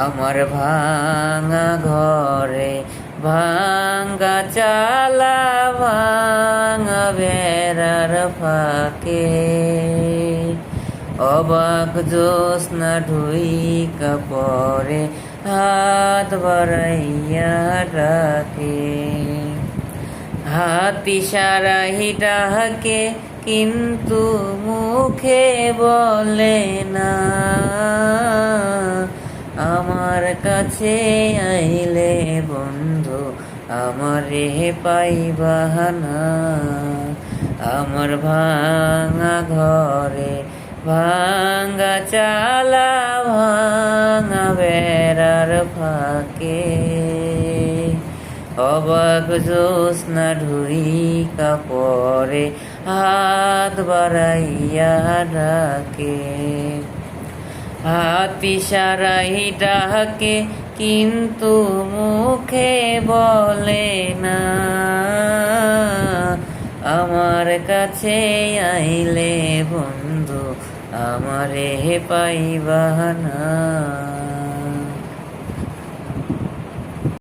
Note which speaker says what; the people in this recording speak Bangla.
Speaker 1: আমার ভাঙা ঘরে ভাঙা চালা ভাঙা বেড়ার ফাঁকে অবাক জ্যোৎস্না ঢুইকা পরে হাত বাড়াইয়া ডাকে হাত ইশারায় ডাকে কিন্তু মুখে বলে না আমার কাছে আইলে বন্ধু আমারে পাইবা না আমার ভাঙা ঘরে ভাঙা চালা ভাঙা বেড়ার ফাঁকে অবাক জ্যোৎস্না ঢুইকা পরে হাত বাড়াইয়া ডাকে হাত ইশারায় ডাকে কিন্তু মুখে বলে না আমার কাছে আইলে বন্ধু আমারে পাইবা না।